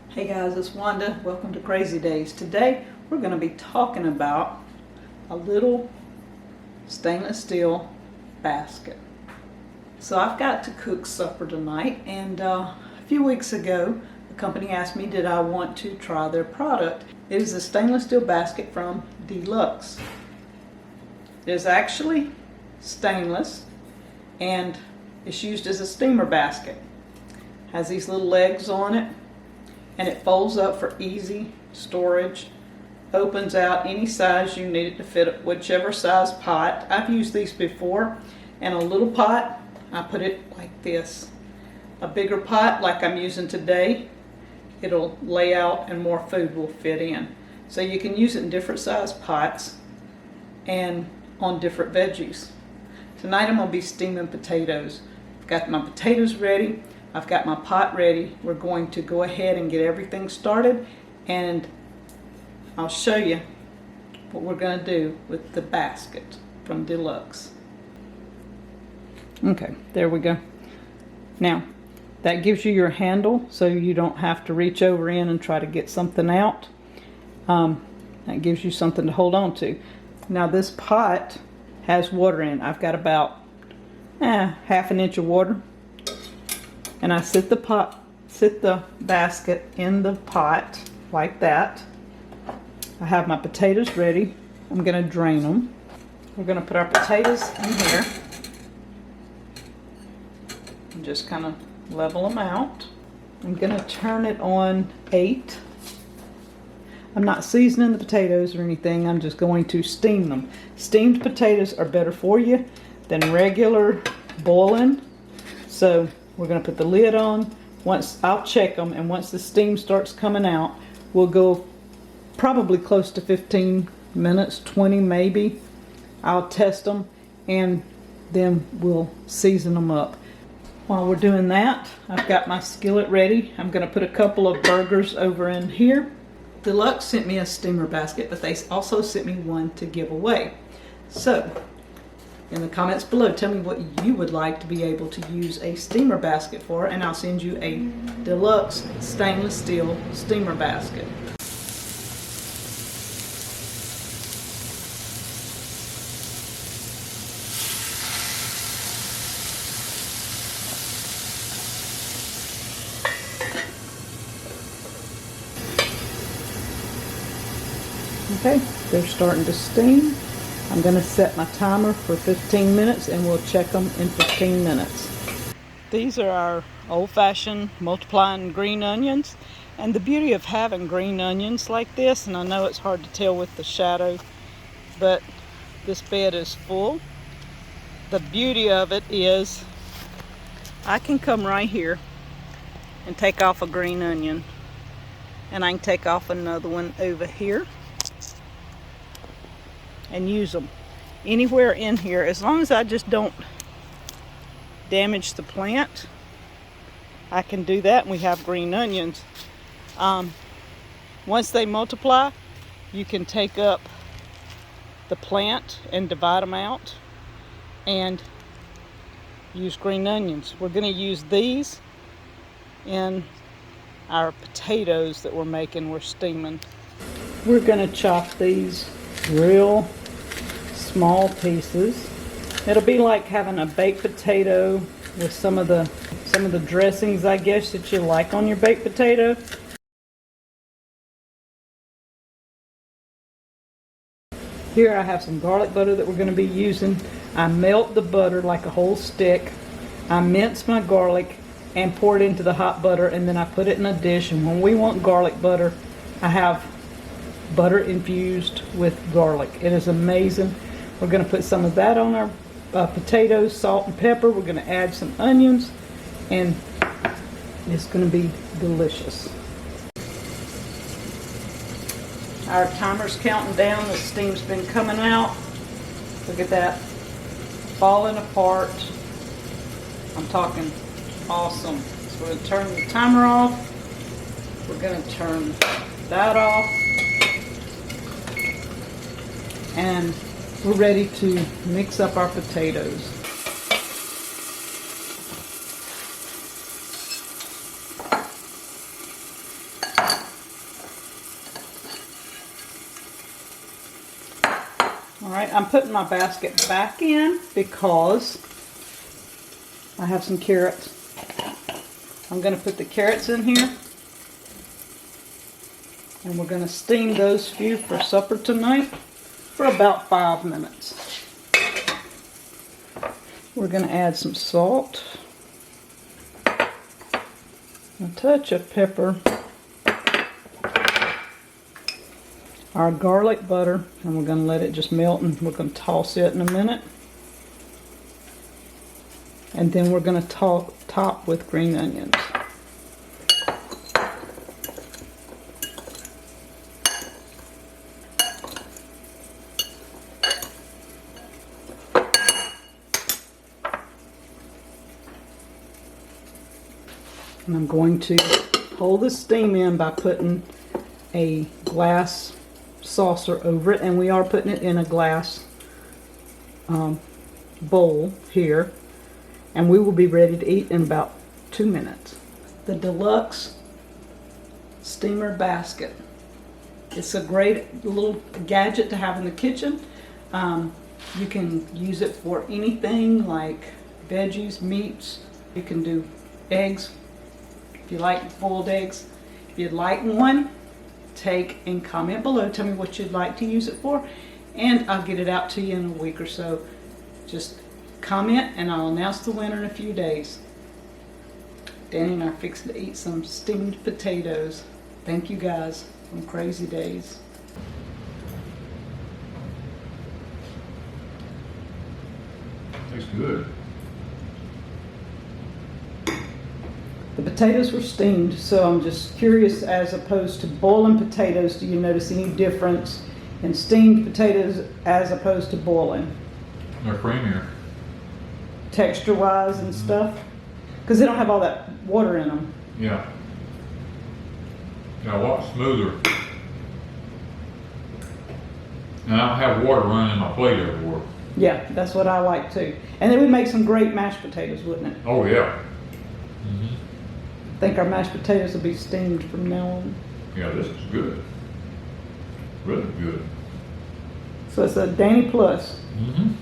Hey guys, it's Wanda. Welcome to Crazy Days. Today we're going to be talking about a little stainless steel basket. So I've got to cook supper tonight, and a few weeks ago the company asked me did I want to try their product. It is a stainless steel basket from Deluxe. It is actually stainless and it's used as a steamer basket. Has these little legs on it, and it folds up for easy storage. Opens out any size you need it to fit, whichever size pot. I've used these before. And a little pot, I put it like this. A bigger pot, like I'm using today, it'll lay out and more food will fit in. So you can use it in different size pots and on different veggies. Tonight I'm going to be steaming potatoes. I've got my potatoes ready. I've got my pot ready. We're going to go ahead and get everything started, and I'll show you what we're going to do with the basket from Deluxe. Okay, there we go. Now, that gives you your handle so you don't have to reach over in and try to get something out. That gives you something to hold on to. Now this pot has water in it. I've got about half an inch of water. And I sit the basket in the pot like that. I have my potatoes ready. I'm going to drain them. We're going to put our potatoes in here and just kind of level them out. I'm going to turn it on 8. I'm not seasoning the potatoes or anything. I'm just going to steam them. Steamed potatoes are better for you than regular boiling. So we're going to put the lid on. I'll check them, and once the steam starts coming out, we'll go probably close to 15 minutes, 20 maybe. I'll test them, and then we'll season them up. While we're doing that, I've got my skillet ready. I'm going to put a couple of burgers over in here. Deluxe sent me a steamer basket, but they also sent me one to give away. So in the comments below, tell me what you would like to be able to use a steamer basket for, and I'll send you a Deluxe stainless steel steamer basket. Okay, they're starting to steam. I'm going to set my timer for 15 minutes and we'll check them in 15 minutes. These are our old-fashioned multiplying green onions. And the beauty of having green onions like this, and I know it's hard to tell with the shadow, but this bed is full. The beauty of it is I can come right here and take off a green onion. And I can take off another one over here and use them anywhere in here, as long as I just don't damage the plant. I can do that, and we have green onions. Once they multiply, you can take up the plant and divide them out and use green onions. We're going to use these in our potatoes that we're steaming. We're going to chop these real small pieces. It'll be like having a baked potato with some of the dressings, I guess, that you like on your baked potato. Here I have some garlic butter that we're going to be using. I melt the butter like a whole stick. I mince my garlic and pour it into the hot butter, and then I put it in a dish. And when we want garlic butter, I have butter infused with garlic. It is amazing. We're going to put some of that on our potatoes, salt and pepper. We're going to add some onions, and it's going to be delicious. Our timer's counting down. The steam's been coming out. Look at that, falling apart. I'm talking awesome. So we're going to turn the timer off. We're going to turn that off. And we're ready to mix up our potatoes. All right, I'm putting my basket back in because I have some carrots. I'm going to put the carrots in here. And we're going to steam those few for supper tonight for about 5 minutes. We're going to add some salt, a touch of pepper, our garlic butter, and we're going to let it just melt, and we're going to toss it in a minute. And then we're going to top with green onions. And I'm going to hold the steam in by putting a glass saucer over it, and we are putting it in a glass bowl here, and we will be ready to eat in about 2 minutes. The Deluxe steamer basket. It's a great little gadget to have in the kitchen. You can use it for anything like veggies, meats. You can do eggs. If you like boiled eggs, if you'd like one, take and comment below. Tell me what you'd like to use it for, and I'll get it out to you in a week or so. Just comment and I'll announce the winner in a few days. Danny and I are fixing to eat some steamed potatoes. Thank you guys on Crazy Days. Tastes good. The potatoes were steamed, so I'm just curious, as opposed to boiling potatoes, do you notice any difference in steamed potatoes as opposed to boiling? They're creamier. Texture-wise and stuff? Because they don't have all that water in them. Yeah. Yeah, a lot smoother. And I don't have water running in my plate everywhere. Yeah, that's what I like too. And then we'd make some great mashed potatoes, wouldn't it? Oh yeah. I think our mashed potatoes will be steamed from now on. Yeah, this is good. Really good. So it's a Danny Plus. Mm-hmm.